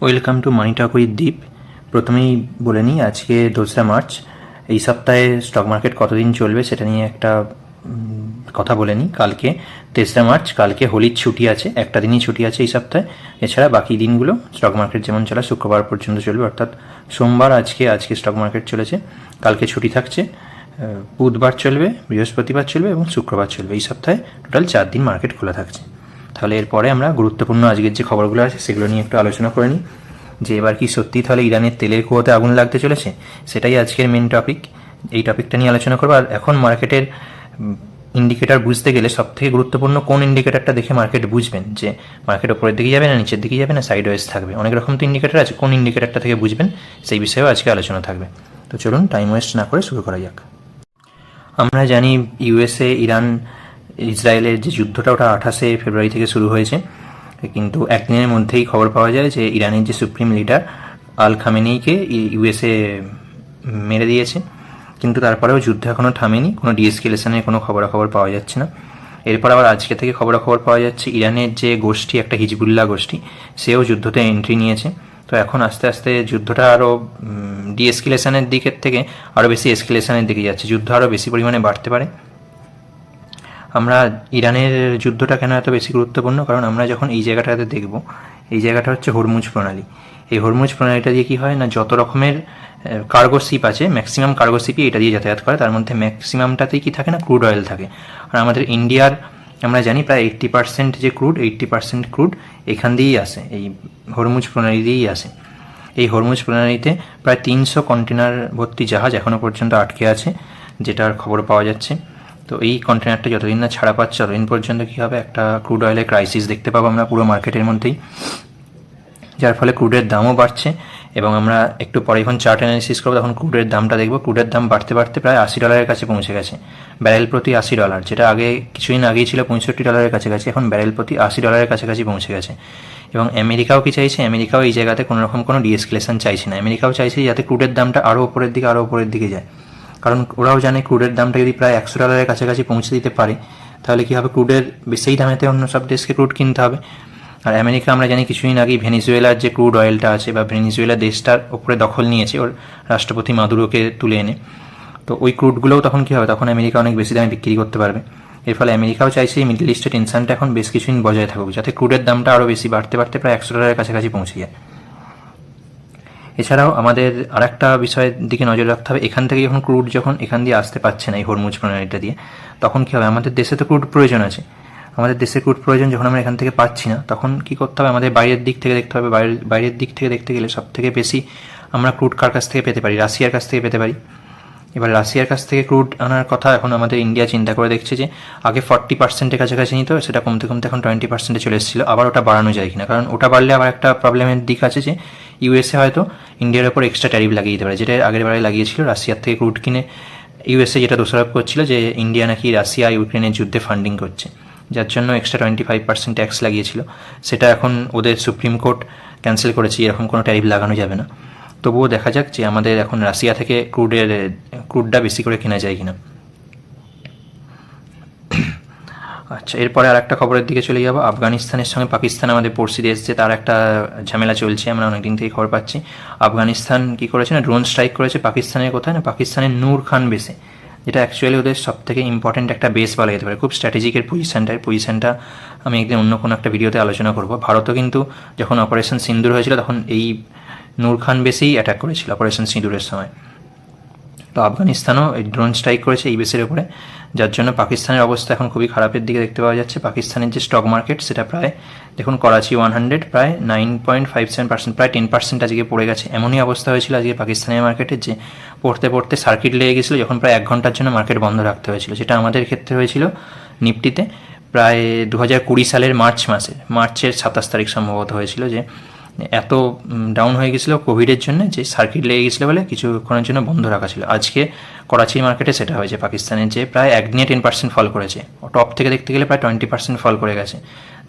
Welcome to money talk with Deep. প্রথমেই বলে নিই, আজকে 2রা মার্চ। এই সপ্তাহে স্টক মার্কেট কতদিন চলবে সেটা নিয়ে একটা কথা বলে নিই। কালকে 3রা মার্চ, কালকে হোলির ছুটি আছে, একটা দিনই ছুটি আছে এই সপ্তাহে। এছাড়া বাকি দিনগুলো স্টক মার্কেট যেমন চলে শুক্রবার পর্যন্ত চলবে, অর্থাৎ সোমবার আজকে স্টক মার্কেট চলেছে, কালকে ছুটি থাকছে, বুধবার চলবে, বৃহস্পতিবার চলবে এবং শুক্রবার চলবে। এই সপ্তাহে টোটাল 4 দিন মার্কেট খোলা থাকছে। তাহলে এরপরে আমরা গুরুত্বপূর্ণ আজকের যে খবরগুলো আছে সেগুলো নিয়ে একটু আলোচনা করে নিই, যে এবার কি সত্যি তাহলে ইরানের তেলের কুয়োতে আগুন লাগতে চলেছে। সেটাই আজকের মেন টপিক। এই টপিকটা নিয়ে আলোচনা করবো। আর এখন মার্কেটের ইন্ডিকেটর বুঝতে গেলে সবথেকে গুরুত্বপূর্ণ কোন ইন্ডিকেটরটা দেখে মার্কেট বুঝবেন যে মার্কেট ওপরের দিকে যাবে না নিচের দিকে যাবে না সাইড ওয়েজ থাকবে। অনেক রকম তো ইন্ডিকেটর আছে, কোন ইন্ডিকেটরটা থেকে বুঝবেন সেই বিষয়েও আজকে আলোচনা থাকবে। তো চলুন টাইম ওয়েস্ট না করে শুরু করা যাক। আমরা জানি ইউএসএ ইরান ইসরায়েলের যে যুদ্ধটা ওটা 28শে ফেব্রুয়ারি থেকে শুরু হয়েছে, কিন্তু একদিনের মধ্যেই খবর পাওয়া যায় যে ইরানের যে সুপ্রিম লিডার আল খামেনেইকে ইউএসএ মেরে দিয়েছে। কিন্তু তারপরেও যুদ্ধ এখনও থামেনি, কোনো ডিএসকেলেশনের কোনো খবরাখবর পাওয়া যাচ্ছে না। এরপর আবার আজকে থেকে খবরাখবর পাওয়া যাচ্ছে ইরানের যে গোষ্ঠী, একটা হিজবুল্লাহ গোষ্ঠী, সেও যুদ্ধতে এন্ট্রি নিয়েছে। তো এখন আস্তে আস্তে যুদ্ধটা আরও ডিএসকেলেশনের দিকের থেকে আরও বেশি এসকেলেশনের দিকে যাচ্ছে, যুদ্ধ আরও বেশি পরিমাণে বাড়তে পারে। আমরা ইরানের যুদ্ধটা কেন এত বেশি গুরুত্বপূর্ণ, কারণ আমরা যখন এই জায়গাটাতে দেখব, এই জায়গাটা হচ্ছে হরমুজ প্রণালী। এই হরমুজ প্রণালীটা দিয়ে কী হয় না, যত রকমের কার্গো শিপ আছে ম্যাক্সিমাম কার্গো শিপই এটা দিয়ে যাতায়াত করে, তার মধ্যে ম্যাক্সিমামটাতেই কী থাকে না, ক্রুড অয়েল থাকে। আর আমাদের ইন্ডিয়ার আমরা জানি প্রায় 80% যে ক্রুড, 80% ক্রুড এখান দিয়েই আসে, এই হরমুজ প্রণালী দিয়েই আসে। এই হরমুজ প্রণালীতে প্রায় 300 কন্টেনার ভর্তি জাহাজ এখনও পর্যন্ত আটকে আছে, যেটার খবর পাওয়া যাচ্ছে। তো এই কন্টেনারটা যতদিন না ছাড়া পাচ্ছে ততদিন পর্যন্ত কী হবে, একটা ক্রুড অয়েলের ক্রাইসিস দেখতে পাবো আমরা পুরো মার্কেটের মধ্যেই, যার ফলে ক্রুডের দামও বাড়ছে। এবং আমরা একটু পরে যখন চার্ট অ্যানালিসিস করবো তখন ক্রুডের দামটা দেখবো, ক্রুডের দাম বাড়তে বাড়তে প্রায় $80 কাছে পৌঁছে গেছে, ব্যারেল প্রতি $80, যেটা আগে কিছুদিন আগেই ছিল $65 কাছাকাছি, এখন ব্যারেল প্রতি $80 কাছাকাছি পৌঁছে গেছে। এবং আমেরিকাও কি চাইছে, আমেরিকাও এই জায়গাতে কোনো রকম কোনো ডিএসকেলেশন চাইছে না, আমেরিকাও চাইছে যাতে ক্রুডের দামটা আরও উপরের দিকে যায়। কারণ ওরাও জানে ক্রুডের দামটা যদি প্রায় $100 কাছাকাছি পৌঁছে দিতে পারে তাহলে কী হবে, ক্রুডের সেই দামেতে অন্য সব দেশকে ক্রুড কিনতে হবে। আর আমেরিকা আমরা জানি কিছুদিন আগেই ভেনিজুয়েলার যে ক্রুড অয়েলটা আছে বা ভেনিজুয়েলা দেশটার ওপরে দখল নিয়েছে ওর রাষ্ট্রপতি মাদুরোকে তুলে এনে। তো ওই ক্রুডগুলোও তখন কী হবে, তখন আমেরিকা অনেক বেশি দামে বিক্রি করতে পারবে। এর ফলে আমেরিকাও চাইছে এই মিডল ইস্টের টেনশনটা এখন বেশ কিছুদিন বজায় থাকুক, যাতে ক্রুডের দামটা আরও বেশি বাড়তে বাড়তে প্রায় $100 কাছাকাছি পৌঁছে যায়। এছাড়াও আমাদের আর একটা বিষয়ের দিকে নজর রাখতে হবে, এখান থেকে যখন এখান দিয়ে আসতে পারছে না এই হরমুজ প্রণালীটা দিয়ে, তখন কী হবে, আমাদের দেশে তো ক্রুড প্রয়োজন আছে, আমাদের দেশে ক্রুড প্রয়োজন যখন আমরা এখান থেকে পাচ্ছি না, তখন কী করতে হবে, আমাদের বাইরের দিক থেকে দেখতে হবে। বাইরের দিক থেকে দেখতে গেলে সব থেকে বেশি আমরা ক্রুড কার কাছ থেকে পেতে পারি, রাশিয়ার কাছ থেকে পেতে পারি। এবার রাশিয়ার কাছ থেকে ক্রুড আনার কথা এখন আমাদের ইন্ডিয়া চিন্তা করে দেখছে যে আগে 40%-এর কাছাকাছি নিত, সেটা কমতে কমতে এখন 20%-এ চলে এসেছিলো। আবার ওটা বাড়ানো যায় কিনা, কারণ ওটা বাড়লে আবার একটা প্রবলেমের দিক আছে যে ইউএসএ হয়তো ইন্ডিয়ার ওপর এক্সট্রা ট্যারিফ লাগিয়ে দিতে পারে, যেটা আগের বারে লাগিয়েছিল। রাশিয়ার থেকে ক্রুড কিনে ইউএসএ যেটা দোষারোপ করছিল যে ইন্ডিয়া নাকি রাশিয়া ইউক্রেনের যুদ্ধে ফান্ডিং করছে, যার জন্য এক্সট্রা 25% ট্যাক্স লাগিয়েছিল। সেটা এখন ওদের সুপ্রিম কোর্ট ক্যান্সেল করেছে, এরকম কোনো ট্যারিফ লাগানো যাবে না। তবুও দেখা যাক যে আমাদের এখন রাশিয়া থেকে ক্রুডটা বেশি করে কেনা যায় কিনা। আচ্ছা, এরপরে আর একটা খবরের দিকে চলে যাবো। আফগানিস্তানের সঙ্গে পাকিস্তান আমাদের পড়শি দেশ, যে তার একটা ঝামেলা চলছে, আমরা অনেকদিন থেকে খবর পাচ্ছি। আফগানিস্তান কী করেছে না, ড্রোন স্ট্রাইক করেছে পাকিস্তানের কোথায় না, পাকিস্তানের নূর খান বেসে, যেটা অ্যাকচুয়ালি ওদের সব থেকে ইম্পর্টেন্ট একটা বেস বলা যেতে পারে, খুব স্ট্র্যাটেজিকের পজিশনটা আমি একদিন অন্য কোনো একটা ভিডিওতে আলোচনা করবো। ভারতও কিন্তু যখন অপারেশন সিন্দুর হয়েছিল তখন এই নূর খান বেসেই অ্যাটাক করেছিল অপারেশন সিঁদুরের সময়। তো আফগানিস্তানও এই ড্রোন স্ট্রাইক করেছে এই বেসের উপরে, যার জন্য পাকিস্তানের অবস্থা এখন খুবই খারাপের দিকে দেখতে পাওয়া যাচ্ছে। পাকিস্তানের যে স্টক মার্কেট সেটা প্রায় দেখুন, করাচি 100 প্রায় 9.57%, প্রায় 10% আজকে পড়ে গেছে। এমনই অবস্থা হয়েছিল আজকে পাকিস্তানের মার্কেটের যে পড়তে পড়তে সার্কিট লেগে গেছিলো, যখন প্রায় 1 ঘন্টার জন্য মার্কেট বন্ধ রাখতে হয়েছিল। সেটা আমাদের ক্ষেত্রে হয়েছিল নিফটিতে প্রায় 2020 সালের মার্চের 27 তারিখ সম্ভবত হয়েছিল, যে এত ডাউন হয়ে গেছিলো কোভিডের জন্য, যে সার্কিট লেগে গেছিলো বলে কিছুক্ষণের জন্য বন্ধ রাখা ছিল। আজকে করাচির মার্কেটে সেটা হয়েছে পাকিস্তানের, যে প্রায় একদিনে 10% ফল করেছে, টপ থেকে দেখতে গেলে প্রায় 20% ফল করে গেছে,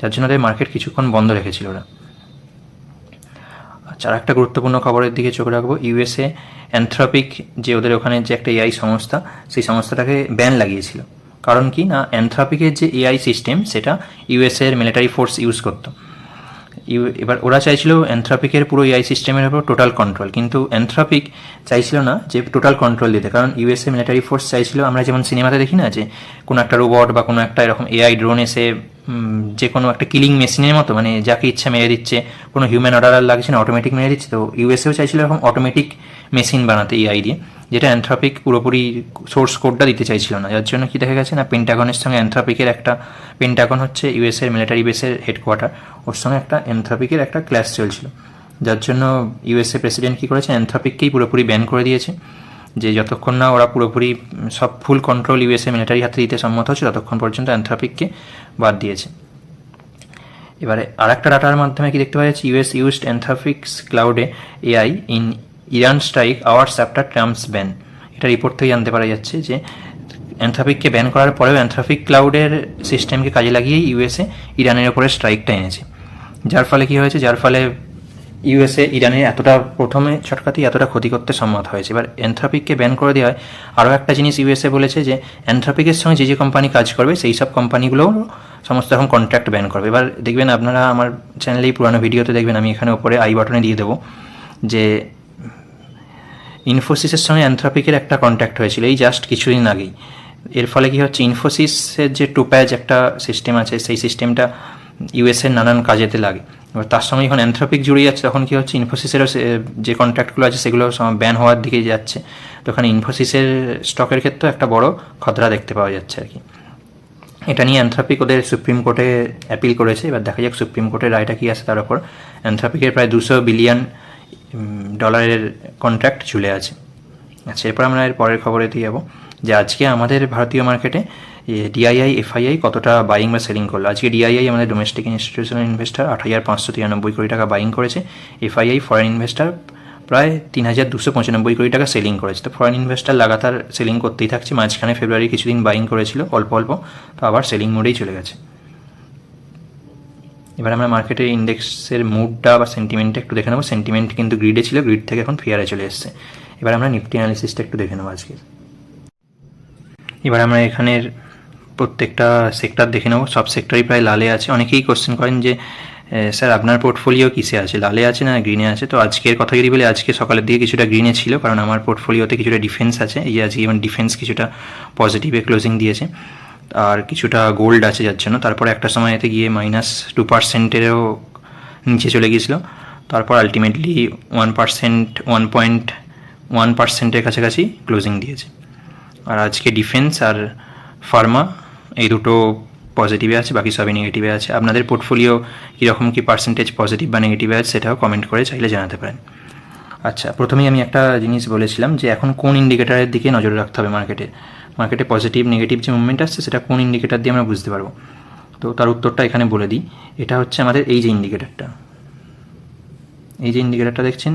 যার জন্য ওদের মার্কেট কিছুক্ষণ বন্ধ রেখেছিল ওরা। আচ্ছা, আর একটা গুরুত্বপূর্ণ খবরের দিকে চোখ রাখবো। ইউএসএ অ্যানথ্রপিক, যে ওদের ওখানে যে একটা এআই সংস্থা, সেই সংস্থাটাকে ব্যান লাগিয়েছিল। কারণ কি না, অ্যানথ্রপিকের যে এআই সিস্টেম সেটা ইউএসএ এর মিলিটারি ফোর্স ইউজ করতো। এবার ওরা চাইছিল অ্যানথ্রপিকের পুরো এআই সিস্টেমের উপর টোটাল কন্ট্রোল, কিন্তু অ্যানথ্রপিক চাইছিল না যে টোটাল কন্ট্রোল দিতে, কারণ ইউএসএ মিলিটারি ফোর্স চাইছিল, আমরা যেমন সিনেমাতে দেখি না যে কোনো একটা রোবট বা কোনো একটা এরকম এআই ড্রোন এসে যে কোনো একটা কিলিং মেশিনের মতো, মানে যাকে ইচ্ছা মেরে দিচ্ছে, কোনো হিউম্যান অর্ডার আর লাগছে না, অটোমেটিক মেরে দিচ্ছে। তো ইউএসএও চাইছিল এরকম অটোমেটিক মেশিন বানাতে এআই দিয়ে, যেটা অ্যানথ্রপিক পুরোপুরি সোর্স কোডটা দিতে চাইছিল না। যার জন্য কি দেখা গেছে না, পেন্টাগনের সঙ্গে অ্যানথ্রপিকের একটা, পেন্টাগন হচ্ছে ইউএসএর মিলিটারি বেসের হেডকোয়ার্টার, ওর সঙ্গে একটা অ্যানথ্রপিকের একটা ক্ল্যাশ চলছিল। যার জন্য ইউএসএ প্রেসিডেন্ট কী করেছে, অ্যানথ্রপিককেই পুরোপুরি ব্যান করে দিয়েছে, যে যতক্ষণ না ওরা পুরোপুরি সব ফুল কন্ট্রোল ইউএসএ মিলিটারি হাতে দিতে সম্মত হচ্ছে ততক্ষণ পর্যন্ত অ্যানথ্রপিককে বাদ দিয়েছে। এবারে আর একটা ডাটার মাধ্যমে কি দেখতে পাওয়া যাচ্ছে, ইউএস ইউজড অ্যানথ্রপিক্স ক্লাউডে AI in Iran strike hours after Trump's ban. এটা রিপোর্ট থেকে জানতে পারা যাচ্ছে যে অ্যানথ্রপিককে ব্যান করার পরেও অ্যানথ্রপিক ক্লাউডের সিস্টেমকে কাজে লাগিয়েই ইউএসএ ইরানের ওপরে স্ট্রাইকটা এনেছে। যার ফলে কি হয়েছে, যার ফলে ইউএসএ ইরানের এতটা প্রথমে ছটকাতেই এতটা ক্ষতি করতে সম্মত হয়েছে। এবার অ্যানথ্রপিককে ব্যান করে দেওয়া হয়। আরও একটা জিনিস ইউএসএ বলেছে যে অ্যানথ্রপিকের সঙ্গে যে যে কোম্পানি কাজ করবে সেই সব কোম্পানিগুলোও সমস্ত রকম কন্ট্রাক্ট ব্যান করবে। এবার দেখবেন আপনারা আমার চ্যানেলেই পুরানো ভিডিওতে দেখবেন, আমি এখানে ওপরে আই বাটনে দিয়ে দেবো যে ইনফোসিসের সঙ্গে অ্যানথ্রপিকের একটা কন্ট্যাক্ট হয়েছিল এই জাস্ট কিছুদিন আগেই। এর ফলে কি হচ্ছে, ইনফোসিসের যে টোপ্যাজ একটা সিস্টেম আছে, সেই সিস্টেমটা ইউএসএর নানান কাজেতে লাগে। এবার তার সঙ্গে যখন অ্যানথ্রপিক জুড়ে যাচ্ছে তখন কী হচ্ছে, ইনফোসিসেরও যে কন্ট্রাক্টগুলো আছে সেগুলো ব্যান হওয়ার দিকে যাচ্ছে। তো ওখানে ইনফোসিসের স্টকের ক্ষেত্রেও একটা বড় খতরা দেখতে পাওয়া যাচ্ছে আর কি। এটা নিয়ে অ্যানথ্রপিক ওদের সুপ্রিম কোর্টে অ্যাপিল করেছে। এবার দেখা যাক সুপ্রিম কোর্টের রায়টা কী আছে তার উপর। অ্যানথ্রপিকের প্রায় $200 বিলিয়ন কন্ট্রাক্ট ঝুলে আছে। আচ্ছা, এরপর আমরা এর পরের খবরে দিয়ে যাবো যে আজকে আমাদের ভারতীয় মার্কেটে ডিআইআই এফআইআই কতটা বাইং বা সেলিং করলো। আজকে ডিআইআই আমাদের ডোমেস্টিক ইনস্টিটিউশনাল ইনভেস্টার 8,593 কোটি টাকা বাইং করেছে, এফআইআই ফরেন ইনভেস্টার প্রায় 3,295 কোটি টাকা সেলিং করেছে। তো ফরেন ইনভেস্টার লাগাতার সেলিং করতেই থাকছে। মাঝখানে ফেব্রুয়ারি কিছুদিন বাইং করেছিল অল্প অল্প, তো আবার সেলিং মোডেই চলে গেছে। এবার আমরা মার্কেটের ইন্ডেক্সের মুডটা বা সেন্টিমেন্টটা একটু দেখে নেবো। সেন্টিমেন্ট কিন্তু গ্রিডে ছিল, গ্রিড থেকে এখন ফিয়ারে চলে এসছে। এবার আমরা নিফটি অ্যানালিসিসটা একটু দেখে নেবো আজকে। এবার আমরা এখানের প্রত্যেকটা সেক্টর দেখে নেবো। সব সেক্টরই প্রায় লালে আছে। অনেকেই কোশ্চেন করেন যে স্যার আপনার পোর্টফোলিও কিসে আছে, লালে আছে না গ্রিনে আছে। তো আজকের কথা যদি বলি, আজকে সকালের দিকে কিছুটা গ্রিনে ছিল, কারণ আমার পোর্টফোলিওতে কিছুটা ডিফেন্স আছে। এই আজকে যেমন ডিফেন্স কিছুটা পজিটিভে ক্লোজিং দিয়েছে, আর কিছুটা গোল্ড আছে যার জন্য। তারপরে একটা সময় এতে গিয়ে -2%-এরও নিচে চলে গিয়েছিল। তারপর আলটিমেটলি 1.1%-এর কাছাকাছি ক্লোজিং দিয়েছে। আর আজকে ডিফেন্স আর ফার্মা এই দুটো পজিটিভে আছে, বাকি সবই নেগেটিভে আছে। আপনাদের পোর্টফোলিও কীরকম কী পার্সেন্টেজ পজিটিভ বা নেগেটিভে আছে সেটাও কমেন্ট করে চাইলে জানাতে পারেন। আচ্ছা, প্রথমেই আমি একটা জিনিস বলেছিলাম যে এখন কোন ইন্ডিকেটারের দিকে নজর রাখতে হবে মার্কেটে পজিটিভ নেগেটিভ যে মুভমেন্ট আসছে সেটা কোন ইন্ডিকেটার দিয়ে আমরা বুঝতে পারবো। তো তার উত্তরটা এখানে বলে দিই। এটা হচ্ছে আমাদের এই যে ইন্ডিকেটারটা দেখছেন,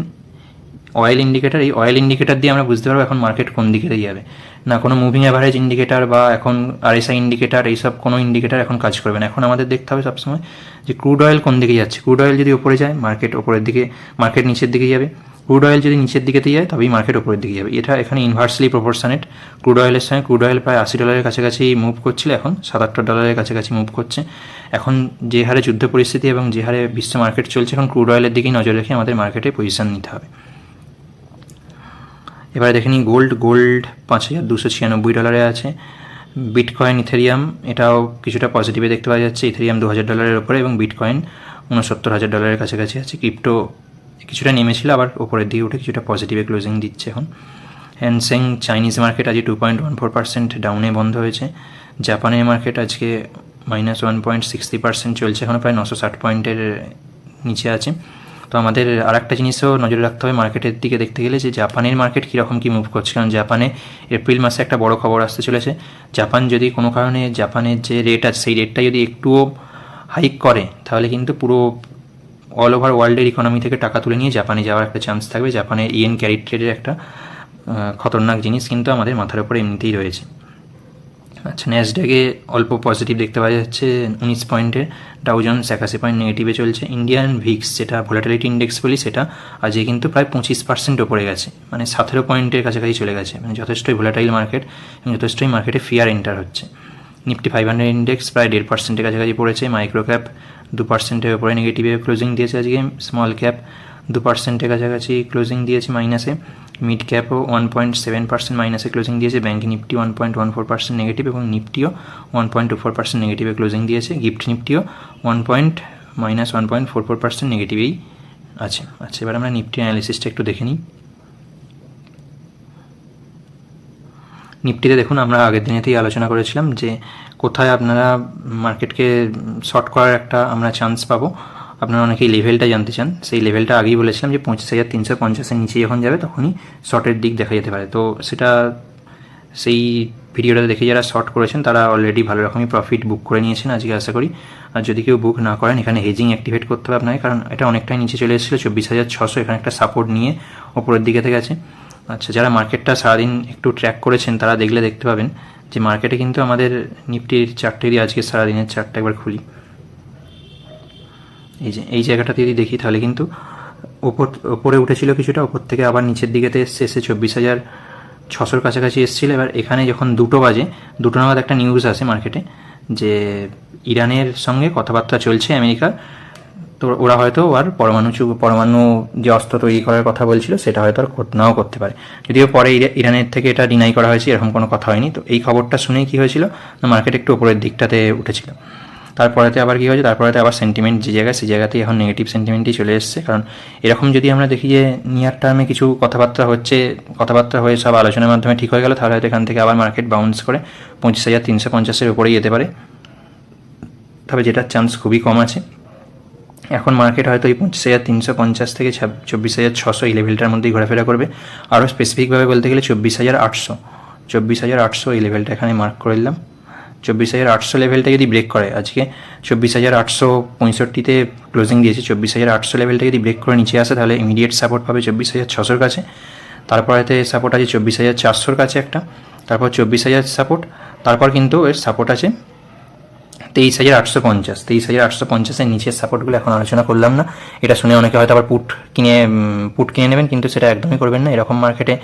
অয়েল ইন্ডিকেটার। এই অয়েল ইন্ডিকেটার দিয়ে আমরা বুঝতে পারবো এখন মার্কেট কোন দিকে যাবে। না কোনো মুভিং অ্যাভারেজ ইন্ডিকেটার বা এখন আরএসআই ইন্ডিকেটার, এইসব কোনো ইন্ডিকেটার এখন কাজ করবে না। এখন আমাদের দেখতে হবে সবসময় যে ক্রুড অয়েল কোন দিকে যাচ্ছে। ক্রুড অয়েল যদি ওপরে যায় মার্কেট ওপরের দিকে, মার্কেট নিচের দিকে যাবে। ক্রুড অয়েল যদি নিচের দিকেতে যায় তবেই মার্কেট ওপরের দিকে যাবে। এটা এখানে ইনভার্সলি প্রপোর্শনেট ক্রুড অয়েলের সঙ্গে। ক্রুড অয়েল প্রায় $80 কাছাকাছি মুভ করছিল, এখন $77 কাছাকাছি মুভ করছে। এখন যে হারে যুদ্ধ পরিস্থিতি এবং যে হারে বিশ্ব মার্কেট চলছে, এখন ক্রুড অয়েলের দিকেই নজর রেখে আমাদের মার্কেটে পজিশন নিতে হবে। এবারে দেখে নিই গোল্ড $5,296 আছে। বিটকয়েন, ইথেরিয়াম এটাও কিছুটা পজিটিভে দেখতে পাওয়া যাচ্ছে। ইথেরিয়াম $2,000 ওপরে এবং বিটকয়েন $69,000 কাছাকাছি আছে। ক্রিপ্টো কিছুটা নেমেছিল, আবার ওপরের দিকে উঠে কিছুটা পজিটিভে ক্লোজিং দিচ্ছে এখন। হ্যানসেং চাইনিজ মার্কেট আজকে 2.14% ডাউনে বন্ধ হয়েছে। জাপানের মার্কেট আজকে -1.60% চলছে, এখন প্রায় 960 পয়েন্টের নিচে আছে। তো আমাদের আর একটা জিনিসও নজরে রাখতে হবে মার্কেটের দিকে দেখতে গেলে, যে জাপানের মার্কেট কীরকম কী মুভ করছে। কারণ জাপানে এপ্রিল মাসে একটা বড় খবর আসতে চলেছে। জাপান যদি কোনো কারণে জাপানের যে রেট আছে সেই রেটটা যদি একটুও হাইক করে, তাহলে কিন্তু পুরো অল ওভার ওয়ার্ল্ডের ইকোনমি থেকে টাকা তুলে নিয়ে জাপানে যাওয়ার একটা চান্স থাকবে। জাপানের ইয়েন ক্যারি ট্রেডের একটা খতরনাক জিনিস কিন্তু আমাদের মাথার উপরে এমনিতেই রয়েছে। আচ্ছা, ন্যাসড্যাকে অল্প পজিটিভ দেখতে পাওয়া যাচ্ছে 19 পয়েন্টের। ডাউ জোন্স 81 পয়েন্ট নেগেটিভে চলছে। ইন্ডিয়ান ভিক্স যেটা ভোলাটিলিটি ইন্ডেক্স বলি, সেটা আজকে কিন্তু প্রায় 25% ওপরে গেছে, মানে 17 পয়েন্টের কাছাকাছি চলে গেছে। মানে যথেষ্টই ভোলাটাইল মার্কেট এবং যথেষ্টই মার্কেটে ফিয়ার এন্টার হচ্ছে। নিফটি 500 ইন্ডেক্স প্রায় 1.5%-এর কাছাকাছি পড়েছে। মাইক্রো ক্যাপ 2%-এর উপরে নেগেটিভে ক্লোজিং দিয়েছে আজকে। স্মল ক্যাপ 2%-এর কাছাকাছি ক্লোজিং দিয়েছে মাইনাসে। মিড ক্যাপও 1.7% মাইনাসে ক্লোজিং দিয়েছে। ব্যাঙ্ক নিফটি 1.14% নেগেটিভ এবং নিফটিও 1.24% নেগেটিভে ক্লোজিং দিয়েছে। গিফট নিফটিও -1.44% নেগেটিভেই আছে। আচ্ছা, এবার আমরা নিফটি অ্যানালিসিসটা একটু দেখে নিই। নিফটিতে দেখুন, আমরা আগের দিনেতেই আলোচনা করেছিলাম যে কোথায় আপনারা মার্কেটকে শর্ট করার একটা আমরা চান্স পাবো। আপনারা অনেকেই লেভেলটা জানতে চান, সেই লেভেলটা আগেই বলেছিলাম যে 25,350-এর নিচে যখন যাবে তখনই শর্টের দিক দেখা যেতে পারে। তো সেটা সেই ভিডিওটা দেখে যারা শর্ট করেছেন তারা অলরেডি ভালো রকমই প্রফিট বুক করে নিয়েছেন আজকে আশা করি। আর যদি কেউ বুক না করেন, এখানে হেজিং অ্যাক্টিভেট করতে হবে আপনাকে, কারণ এটা অনেকটাই নিচে চলে এসেছিলো 24,600। এখানে একটা সাপোর্ট নিয়ে ওপরের দিকে থেকে গেছে। আচ্ছা, যারা মার্কেটটা সারাদিন একটু ট্র্যাক করেছেন তারা দেখতে পাবেন যে মার্কেটে কিন্তু আমাদের নিফটির চার্টটা দিয়ে আজকে সারাদিনের চার্টটা একবার খুলি, এই জায়গাটাতে যদি দেখি তাহলে কিন্তু ওপরে উঠেছিল কিছুটা, ওপর থেকে আবার নিচের দিকেতে এসে 24,600-র কাছাকাছি এসেছিল। এবার এখানে যখন 2টো বাজে, 2টো নাগাদ একটা নিউজ আসে মার্কেটে যে ইরানের সঙ্গে কথাবার্তা চলছে আমেরিকার। তো ওরা হয়তো আর পরমাণু যে অস্ত্র তৈরি করার কথা বলছিল সেটা হয়তো আর নাও করতে পারে, যদিও পরে ইরানের থেকে এটা ডিনাই করা হয়েছে, এরকম কোনো কথা হয়নি। তো এই খবরটা শুনেই কী হয়েছিল না, মার্কেট একটু উপরের দিকটাতে উঠেছিল। তারপরেতে আবার কী হয়েছে, তারপরেতে আবার সেন্টিমেন্ট যে জায়গায় সেই জায়গাতেই এখন নেগেটিভ সেন্টিমেন্টই চলে এসছে। কারণ এরকম যদি আমরা দেখি যে নিয়ার টার্মে কিছু কথাবার্তা হয়ে সব আলোচনার মাধ্যমে ঠিক হয়ে গেল, তাহলে হয়তো এখান থেকে আবার মার্কেট বাউন্স করে 25,350-এর উপরেই যেতে পারে। তবে যেটার চান্স খুবই কম আছে। এখন মার্কেট হয়তো এই 25,350 থেকে 24,600 এই লেভেলটার মধ্যেই ঘোরাফেরা করবে। আরও স্পেসিফিকভাবে বলতে গেলে 24,800 এই লেভেলটা এখানে মার্ক করে দিলাম। 24,800 লেভেলটা যদি ব্রেক করে, আজকে 24,865-তে ক্লোজিং দিয়েছে, 24,800 লেভেলটা যদি ব্রেক করে নিচে আসে তাহলে ইমিডিয়েট সাপোর্ট পাবে 24,600-র কাছে। তারপরেতে সাপোর্ট আছে 24,400-র কাছে একটা, তারপর 24,000 সাপোর্ট, তারপর কিন্তু এর সাপোর্ট আছে 23,850-এর নিচের সাপোর্টগুলো এখন আলোচনা করলাম না। এটা শুনে অনেকে হয়তো আবার পুট কিনে নেবেন, কিন্তু সেটা একদমই করবেন না। এরকম মার্কেটে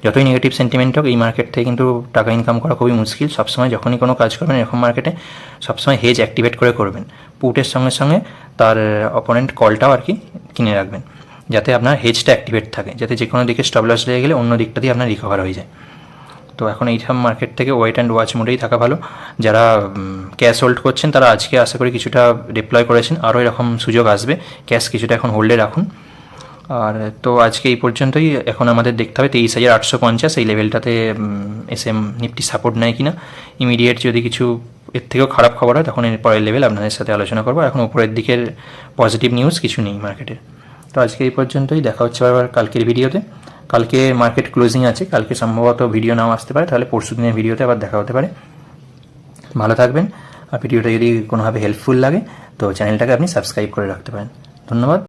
যতই নেগেটিভ সেন্টিমেন্ট হোক, এই মার্কেট থেকে কিন্তু টাকা ইনকাম করা খুবই মুশকিল। সবসময় যখনই কোনো কাজ করবেন এরকম মার্কেটে সবসময় হেজ অ্যাক্টিভেট করে করবেন। পুটের সঙ্গে সঙ্গে তার অপোনেন্ট কলটাও আর কি কিনে রাখবেন, যাতে আপনার হেজটা অ্যাক্টিভেট থাকে, যাতে যে কোনো দিকে স্টপ লস লেগে গেলে অন্য দিকটা দিয়ে আপনার রিকভার হয়ে যায়। তো এখন এইসব মার্কেট থেকে ওয়েট অ্যান্ড ওয়াচ মোডেই থাকা ভালো। যারা ক্যাশ হোল্ড করছেন তারা আজকে আশা করি কিছুটা ডিপ্লয় করেছেন, আরও এরকম সুযোগ আসবে, ক্যাশ কিছুটা এখন হোল্ডে রাখুন। আর তো আজকে এই পর্যন্তই। এখন আমাদের দেখতে হবে 23,850 এই লেভেলটাতে এসে নিফটি সাপোর্ট নেয় কিনা। ইমিডিয়েট যদি কিছু এর থেকেও খারাপ খবর হয় তখন এর পরের লেভেল আপনাদের সাথে আলোচনা করবো। এখন উপরের দিকের পজিটিভ নিউজ কিছু নেই মার্কেটের। তো আজকে এই পর্যন্তই, দেখা হচ্ছে আবার কালকের ভিডিওতে। কালকে মার্কেট ক্লোজিং আছে, কালকে সম্ভবত ভিডিও নাও আসতে পারে, তাহলে পরশু দিনের ভিডিওতে আবার দেখা হতে পারে। ভালো থাকবেন। আর ভিডিওটা যদি কোনোভাবে হেল্পফুল লাগে তো চ্যানেলটাকে আপনি সাবস্ক্রাইব করে রাখতে পারেন। ধন্যবাদ।